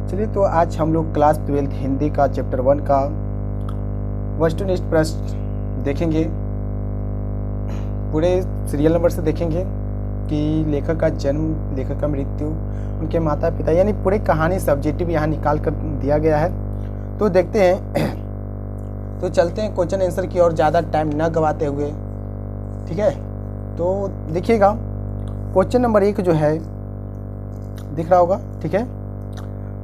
चलिए तो आज हम लोग क्लास 12th हिंदी का चैप्टर 1 का वस्तुनिष्ठ प्रश्न देखेंगे। पूरे सीरियल नंबर से देखेंगे कि लेखक का जन्म, लेखक का मृत्यु, उनके माता पिता, यानी पूरी कहानी सब्जेक्टिव यहाँ निकाल कर दिया गया है। तो देखते हैं, तो चलते हैं क्वेश्चन आंसर की और ज़्यादा टाइम न गवाते हुए। ठीक है, तो देखिएगा क्वेश्चन नंबर 1 जो है दिख रहा होगा। ठीक है,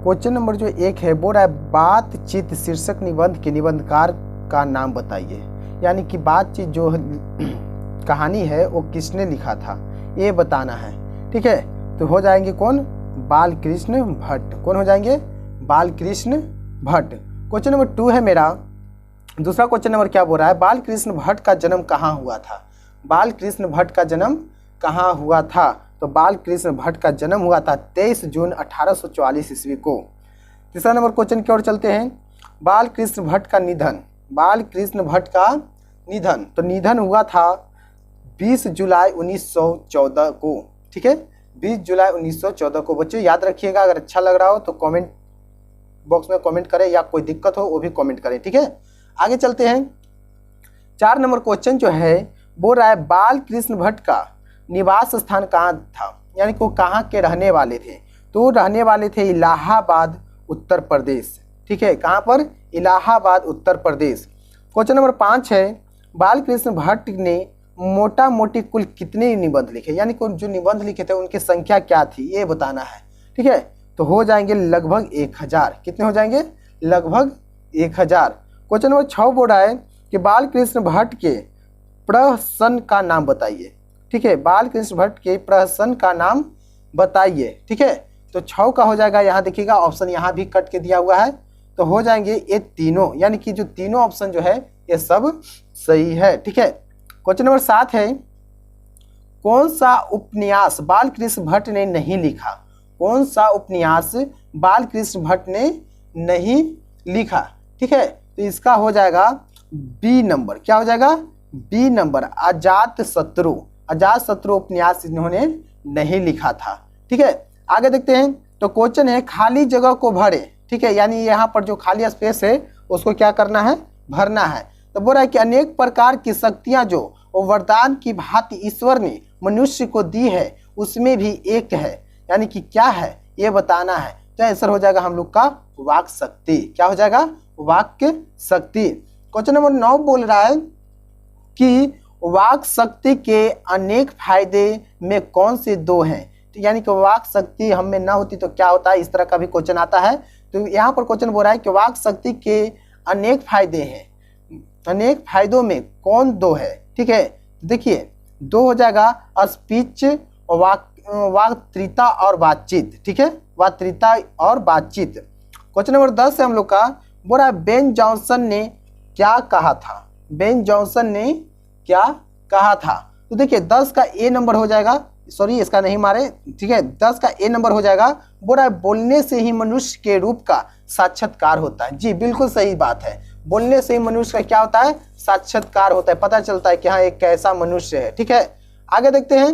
क्वेश्चन नंबर जो 1 है वो रहा है बातचीत शीर्षक निबंध के निबंधकार का नाम बताइए। यानी कि बातचीत जो कहानी है वो किसने लिखा था ये बताना है। ठीक है, तो हो जाएंगे कौन? बालकृष्ण भट्ट। कौन हो जाएंगे? बालकृष्ण भट्ट। क्वेश्चन नंबर 2 है मेरा। दूसरा क्वेश्चन नंबर क्या बोल रहा है? बालकृष्ण भट्ट का जन्म कहाँ हुआ था? बालकृष्ण भट्ट का जन्म कहाँ हुआ था? तो बालकृष्ण भट्ट का जन्म हुआ था 23 जून 1844 ईस्वी को। तीसरा नंबर क्वेश्चन की ओर चलते हैं। बालकृष्ण भट्ट का निधन। बालकृष्ण भट्ट का निधन, तो निधन हुआ था 20 जुलाई 1914 को। ठीक है, 20 जुलाई 1914 को। बच्चों याद रखिएगा, अगर अच्छा लग रहा हो तो कमेंट बॉक्स में कमेंट करें, या कोई दिक्कत हो वो भी कमेंट करें। ठीक है, आगे चलते हैं। 4 नंबर क्वेश्चन जो है बोल रहा है बालकृष्ण भट्ट का निवास स्थान कहाँ था, यानी कि वो कहाँ के रहने वाले थे? तो रहने वाले थे इलाहाबाद उत्तर प्रदेश। ठीक है, कहाँ पर? इलाहाबाद उत्तर प्रदेश। क्वेश्चन नंबर 5 है बालकृष्ण भट्ट ने मोटा मोटी कुल कितने निबंध लिखे, यानी कि जो निबंध लिखे थे उनकी संख्या क्या थी ये बताना है। ठीक है, तो हो जाएंगे लगभग 1000। कितने हो जाएंगे? लगभग 1000। क्वेश्चन नंबर 6 बोल रहा है कि बालकृष्ण भट्ट के प्रहसन का नाम बताइए। ठीक है, बालकृष्ण भट्ट के प्रहसन का नाम बताइए। ठीक है, तो 6 का हो जाएगा, यहाँ देखिएगा ऑप्शन यहाँ भी कट के दिया हुआ है, तो हो जाएंगे ये तीनों, यानी कि जो तीनों ऑप्शन जो है ये सब सही है। ठीक है, क्वेश्चन नंबर 7 है कौन सा उपन्यास बालकृष्ण भट्ट ने नहीं लिखा? कौन सा उपन्यास बालकृष्ण भट्ट ने नहीं लिखा? ठीक है, तो इसका हो जाएगा बी नंबर। क्या हो जाएगा? बी नंबर, अजात शत्रु। अजात शत्रु उपन्यास इन्होंने नहीं लिखा था। ठीक है, आगे देखते हैं। तो क्वेश्चन है खाली जगह को भरे। ठीक है, यानी यहाँ पर जो खाली स्पेस है उसको क्या करना है? भरना है। तो बोल रहा है कि अनेक प्रकार की शक्तियां जो वरदान की भांति ईश्वर ने मनुष्य को दी है उसमें भी एक है, यानी कि क्या है ये बताना है। तो आंसर हो जाएगा हम लोग का वाक शक्ति। क्या हो जाएगा? वाक्य शक्ति। क्वेश्चन नंबर 9 बोल रहा है कि वाक शक्ति के अनेक फायदे में कौन से 2 हैं? तो यानी कि वाक शक्ति हम में ना होती तो क्या होता है, इस तरह का भी क्वेश्चन आता है। तो यहाँ पर क्वेश्चन बोल रहा है कि वाक शक्ति के अनेक फायदे हैं, अनेक फायदों में कौन 2 है? ठीक है, देखिए 2 हो जाएगा स्पीच, वक्तृता और बातचीत। ठीक है, वक्तृता और बातचीत। क्वेश्चन नंबर 10 है हम लोग का। बोल रहा है बेन जॉनसन ने क्या कहा था? बेन जॉनसन ने क्या कहा था? तो देखिए 10 का ए नंबर हो जाएगा, सॉरी इसका नहीं मारे। ठीक है, 10 का ए नंबर हो जाएगा। बोल रहा है बोलने से ही मनुष्य के रूप का साक्षात्कार होता है। जी बिल्कुल सही बात है, बोलने से ही मनुष्य का क्या होता है? साक्षात्कार होता है, पता चलता है कि हाँ एक कैसा मनुष्य है। ठीक है, आगे देखते हैं,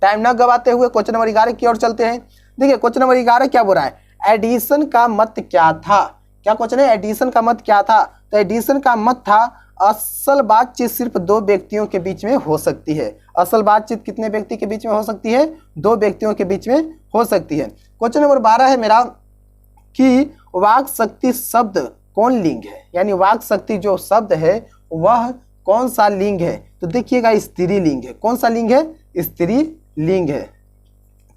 टाइम न गवाते हुए क्वेश्चन नंबर 11 की ओर चलते हैं। देखिए क्वेश्चन नंबर 11 क्या बोल रहा है? एडिसन का मत क्या था? क्या क्वेश्चन है? एडिसन का मत क्या था? तो एडिसन का मत था असल बातचीत सिर्फ 2 व्यक्तियों के बीच में हो सकती है। असल बातचीत कितने व्यक्ति के बीच में हो सकती है? 2 व्यक्तियों के बीच में हो सकती है। क्वेश्चन नंबर 12 है मेरा कि वाक शक्ति शब्द कौन लिंग है, यानी वाक शक्ति जो शब्द है वह कौन सा लिंग है? तो देखिएगा स्त्री लिंग है। कौन सा लिंग है? स्त्री लिंग है।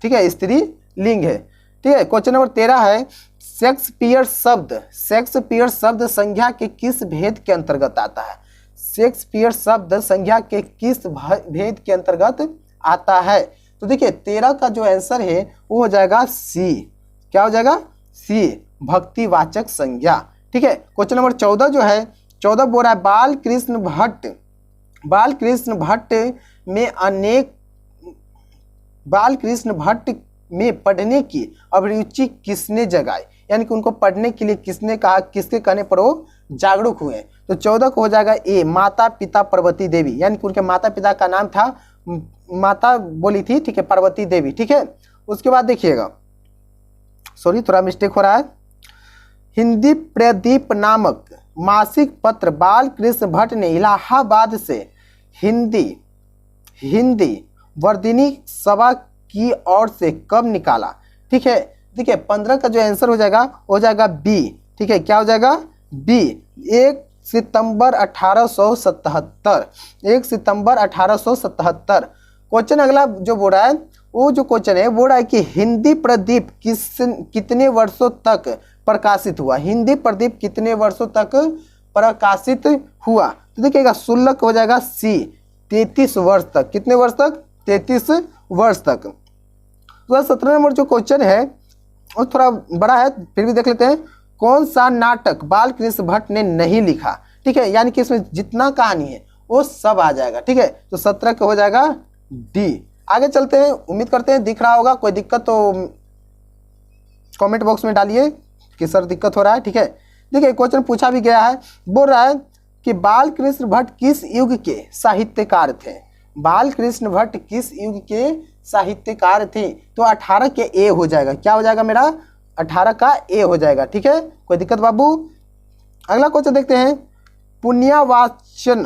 ठीक है, स्त्री लिंग है। ठीक है, क्वेश्चन नंबर 13 है शेक्सपियर शब्द, शेक्सपियर शब्द संज्ञा के किस भेद के अंतर्गत आता है? शेक्सपियर शब्द संज्ञा के किस भेद के अंतर्गत आता है? तो देखिए 13 का जो आंसर है वो हो जाएगा सी। क्या हो जाएगा? सी, भक्तिवाचक संज्ञा। ठीक है, क्वेश्चन नंबर 14 जो है 14 बोल रहा है बालकृष्ण भट्ट, बालकृष्ण भट्ट में अनेक, बालकृष्ण भट्ट में पढ़ने की अभिरुचि किसने जगाई? यानी कि उनको पढ़ने के लिए किसने कहा, किसके कहने पर वो जागरूक हुए? तो 14 को हो जाएगा ए, माता पिता पार्वती देवी, यानी कि उनके माता पिता का नाम था, माता बोली थी। ठीक है, पार्वती देवी। ठीक है, उसके बाद देखिएगा सॉरी थोड़ा मिस्टेक हो रहा है। हिंदी प्रदीप नामक मासिक पत्र बाल कृष्ण भट्ट ने इलाहाबाद से हिंदी वर्धिनी सभा की ओर से कब निकाला? ठीक है, देखिए 15 का जो आंसर हो जाएगा बी। ठीक है, क्या हो जाएगा? बी, 1 सितंबर 1877। 1 सितंबर 1877। क्वेश्चन अगला जो बोल रहा है, वो जो क्वेश्चन है बोल रहा है कि हिंदी प्रदीप कितने वर्षों तक प्रकाशित हुआ? हिंदी प्रदीप कितने वर्षों तक प्रकाशित हुआ? तो देखिएगा 16 हो जाएगा सी, 33 वर्ष तक। कितने वर्ष तक? 33 वर्ष तक। तो 17 नंबर जो क्वेश्चन है वो थोड़ा बड़ा है, फिर भी देख लेते हैं। कौन सा नाटक बाल कृष्ण भट्ट ने नहीं लिखा? ठीक है, यानी कि इसमें जितना कहानी है वो सब आ जाएगा। ठीक है, तो 17 का हो जाएगा डी। आगे चलते हैं, उम्मीद करते हैं दिख रहा होगा। कोई दिक्कत तो कमेंट बॉक्स में डालिए कि सर दिक्कत हो रहा है। ठीक है, देखिए क्वेश्चन पूछा भी गया है, बोल रहा है कि बाल कृष्ण भट्ट किस युग के साहित्यकार थे? बाल कृष्ण भट्ट किस युग के साहित्यकार थे? तो 18 के ए हो जाएगा। क्या हो जाएगा मेरा? 18 का ए हो जाएगा। ठीक है, कोई दिक्कत बाबू? अगला क्वेश्चन देखते हैं। पुण्याहवाचन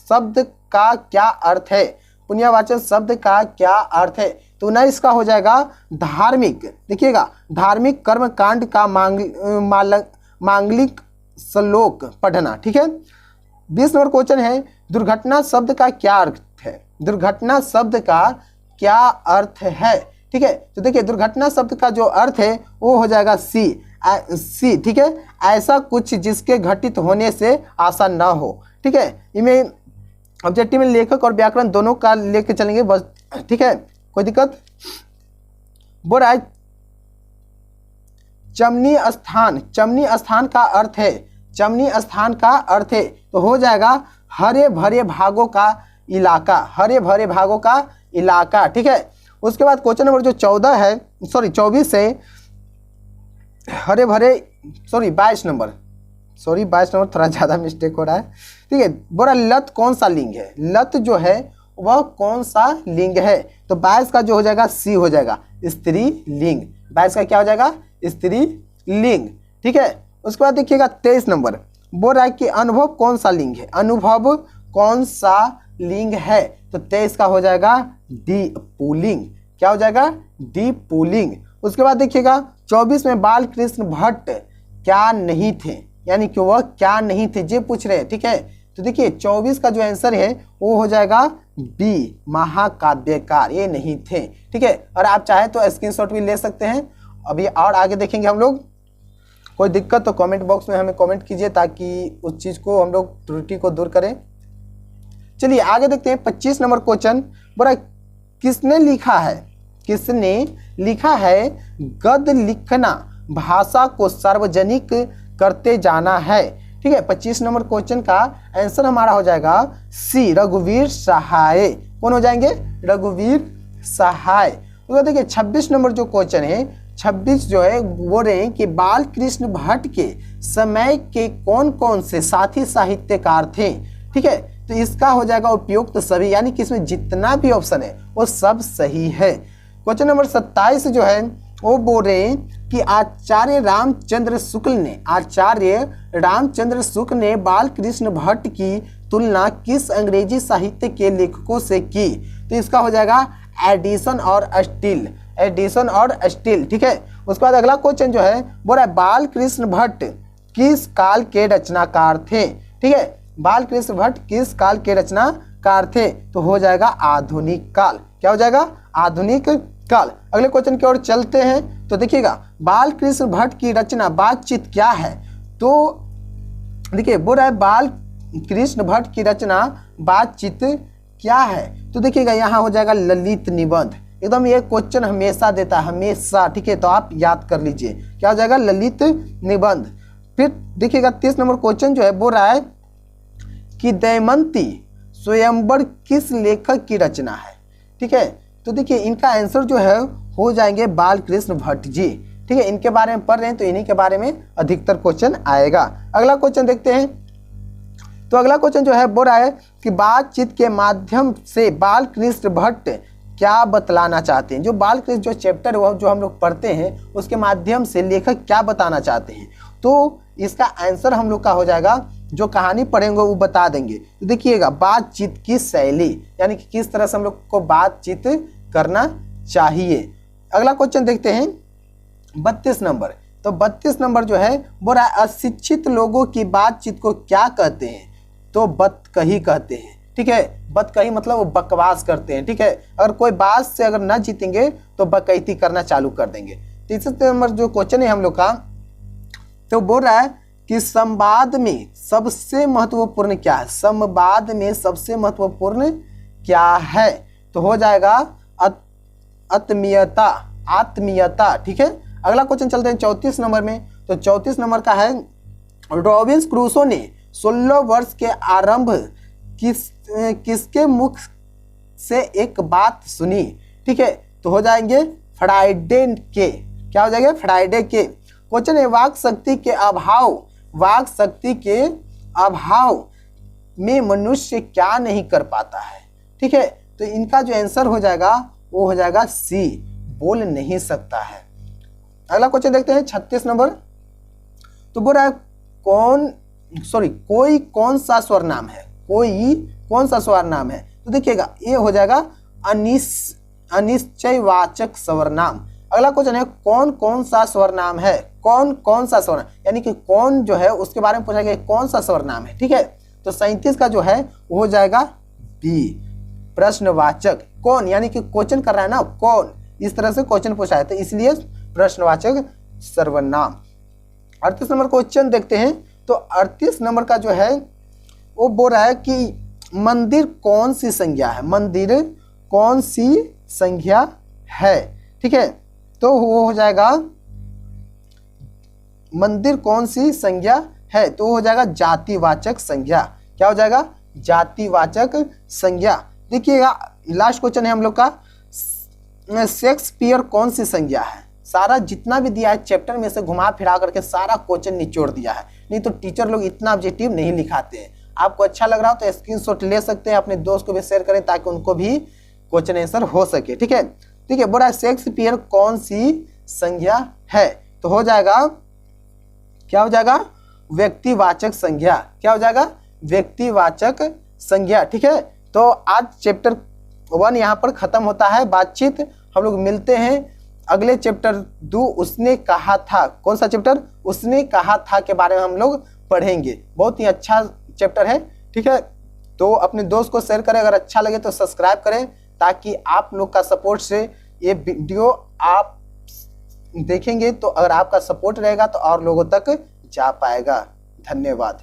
शब्द का क्या अर्थ है? पुण्याहवाचन शब्द का क्या अर्थ है? तो ना इसका हो जाएगा धार्मिक। देखिएगा, धार्मिक कर्मकांड का मांगलिक श्लोक पढ़ना। ठीक है, 20 नंबर क्वेश्चन है, दुर्घटना शब्द का क्या अर्थ है? दुर्घटना शब्द का क्या अर्थ है? ठीक है, तो देखिए दुर्घटना शब्द का जो अर्थ है वो हो जाएगा सी। ठीक है, ऐसा कुछ जिसके घटित होने से आशा ना हो। ठीक है, इनमें ऑब्जेक्टिव में लेखक और व्याकरण दोनों का लेके चलेंगे बस। ठीक है, कोई दिक्कत? बोल रहा है चमनी स्थान का अर्थ है, चमनी स्थान का अर्थ है तो हो जाएगा हरे भरे भागों का इलाका, हरे भरे भागों का इलाका। ठीक है, उसके बाद क्वेश्चन नंबर जो 24 है, हरे भरे 22 नंबर थोड़ा ज़्यादा मिस्टेक हो रहा है। ठीक है, बोला लत कौन सा लिंग है? लत जो है वह कौन सा लिंग है? तो 22 का जो हो जाएगा सी हो जाएगा, स्त्री लिंग। 22 का क्या हो जाएगा? स्त्री लिंग। ठीक है, उसके बाद देखिएगा 23 नंबर बोल रहा है कि अनुभव कौन सा लिंग है? अनुभव कौन सा लिंग है? तो 23 का हो जाएगा डी, पुल्लिंग। क्या हो जाएगा? D, pulling. उसके बाद देखिएगा 24 में बाल कृष्ण भट्ट क्या नहीं थे, यानी कि वह क्या नहीं थे ये पूछ रहे हैं। ठीक है, तो देखिए 24 का जो आंसर है वो हो जाएगा बी, महाकाव्यकार, ये नहीं थे। ठीक है, और आप चाहे तो स्क्रीनशॉट भी ले सकते हैं। अभी और आगे देखेंगे हम लोग। कोई दिक्कत तो कमेंट बॉक्स में हमें कमेंट कीजिए ताकि उस चीज़ को हम लोग त्रुटि को दूर करें। चलिए आगे देखते हैं। 25 नंबर क्वेश्चन बोला किसने लिखा है गद्य लिखना भाषा को सार्वजनिक करते जाना है? ठीक है, 25 नंबर क्वेश्चन का आंसर हमारा हो जाएगा सी, रघुवीर सहाय। कौन हो जाएंगे? रघुवीर सहाय। तो देखिए 26 नंबर जो क्वेश्चन है, 26 जो है बोल रहे हैं कि बाल कृष्ण भट्ट के समय के कौन कौन से साथी साहित्यकार थे? ठीक है, तो इसका हो जाएगा उपयुक्त तो सभी, यानी कि इसमें जितना भी ऑप्शन है वो सब सही है। क्वेश्चन नंबर 27 जो है वो बोल रहे हैं कि आचार्य रामचंद्र शुक्ल ने बाल कृष्ण भट्ट की तुलना किस अंग्रेजी साहित्य के लेखकों से की? तो इसका हो जाएगा एडिसन और स्टील। ठीक है, उसके बाद अगला क्वेश्चन जो है बोल रहा है बाल कृष्ण भट्ट किस काल के रचनाकार थे? ठीक है, बाल कृष्ण भट्ट किस काल के रचनाकार थे? तो हो जाएगा आधुनिक काल। क्या हो जाएगा? आधुनिक काल। अगले क्वेश्चन की ओर चलते हैं। तो देखिएगा बाल कृष्ण भट्ट की रचना बातचीत क्या है? तो देखिए बोल रहा है बाल कृष्ण भट्ट की रचना बातचीत क्या है? तो देखिएगा यहाँ हो जाएगा ललित निबंध। एकदम ये क्वेश्चन हमेशा देता है, हमेशा। ठीक है, तो आप याद कर लीजिए क्या हो जाएगा? ललित निबंध। फिर देखिएगा 30 नंबर क्वेश्चन जो है बोल रहा है कि दमयंती स्वयंवर किस लेखक की रचना है? ठीक है, तो देखिए इनका आंसर जो है हो जाएंगे बाल कृष्ण भट्ट जी। ठीक है, इनके बारे में पढ़ रहे हैं तो इन्हीं के बारे में अधिकतर क्वेश्चन आएगा। अगला क्वेश्चन देखते हैं। तो अगला क्वेश्चन जो है बोल रहा है कि बातचीत के माध्यम से बाल कृष्ण भट्ट क्या बतलाना चाहते हैं। जो बाल कृष्ण जो चैप्टर है वो जो हम लोग पढ़ते हैं उसके माध्यम से लेखक क्या बताना चाहते हैं। तो इसका आंसर हम लोग का हो जाएगा, जो कहानी पढ़ेंगे वो बता देंगे। तो देखिएगा, बातचीत की शैली, यानी कि किस तरह से हम लोग को बातचीत करना चाहिए। अगला क्वेश्चन देखते हैं 32 नंबर। तो 32 नंबर जो है वो रहा, अशिक्षित लोगों की बातचीत को क्या कहते हैं। तो बतकही कहते हैं। ठीक है, बतकही मतलब वो बकवास करते हैं। ठीक है, अगर कोई बात से अगर ना जीतेंगे तो बकैती करना चालू कर देंगे। 33 नंबर जो क्वेश्चन है हम लोग का, तो बोल रहा है कि संवाद में सबसे महत्वपूर्ण क्या है। संवाद में सबसे महत्वपूर्ण क्या है। तो हो जाएगा आत्मीयता, आत्मीयता। ठीक है, अगला क्वेश्चन चलते हैं 34 नंबर में। तो 34 नंबर का है, रॉबिन्स क्रूसो ने 16 वर्ष के आरंभ किसके मुख से एक बात सुनी। ठीक है, तो हो जाएंगे फ्राइडे के। क्या हो जाएगा, फ्राइडे के। क्वेश्चन है, वाक शक्ति के अभाव, वाक शक्ति के अभाव में मनुष्य क्या नहीं कर पाता है। ठीक है, तो इनका जो आंसर हो जाएगा वो हो जाएगा सी, बोल नहीं सकता है। अगला क्वेश्चन देखते हैं 36 नंबर। तो बोल रहा है कोई कौन सा स्वर नाम है, कोई कौन सा स्वर नाम है। तो देखिएगा, ये हो जाएगा अनिश्चयवाचक स्वर नाम। अगला क्वेश्चन है, कौन कौन सा स्वर नाम है, कौन कौन सा स्वर, यानी कि कौन जो है उसके बारे में पूछा गया कौन सा स्वर नाम है। ठीक है, तो 37 का जो है वो हो जाएगा बी, प्रश्नवाचक। कौन, यानी कि क्वेश्चन कर रहा है ना, कौन, इस तरह से क्वेश्चन पूछा है तो इसलिए प्रश्नवाचक सर्वनाम। 38 नंबर क्वेश्चन देखते हैं। तो 38 नंबर का जो है वो बोल रहा है कि मंदिर कौन सी संज्ञा है, मंदिर कौन सी संज्ञा है। ठीक है, तो वो हो जाएगा मंदिर कौन सी संज्ञा है, तो हो जाएगा जातिवाचक संज्ञा। क्या हो जाएगा, जातिवाचक संज्ञा। देखिएगा, लास्ट क्वेश्चन है हम लोग का, शेक्सपियर कौन सी संज्ञा है। सारा जितना भी दिया है चैप्टर में से घुमा फिरा करके सारा क्वेश्चन निचोड़ दिया है, नहीं तो टीचर लोग इतना ऑब्जेक्टिव नहीं लिखाते हैं। आपको अच्छा लग रहा हो तो स्क्रीनशॉट ले सकते हैं, अपने दोस्त को भी शेयर करें ताकि उनको भी क्वेश्चन आंसर हो सके। ठीक है, ठीक है, बोला शेक्सपियर कौन सी संज्ञा है, तो हो जाएगा, क्या हो जाएगा, व्यक्तिवाचक संज्ञा। क्या हो जाएगा, व्यक्तिवाचक संज्ञा। ठीक है, तो आज चैप्टर 1 यहाँ पर खत्म होता है, बातचीत। हम लोग मिलते हैं अगले चैप्टर 2, उसने कहा था। कौन सा चैप्टर, उसने कहा था के बारे में हम लोग पढ़ेंगे। बहुत ही अच्छा चैप्टर है। ठीक है, तो अपने दोस्त को शेयर करें, अगर अच्छा लगे तो सब्सक्राइब करें ताकि आप लोग का सपोर्ट से ये वीडियो आप देखेंगे, तो अगर आपका सपोर्ट रहेगा तो और लोगों तक जा पाएगा। धन्यवाद।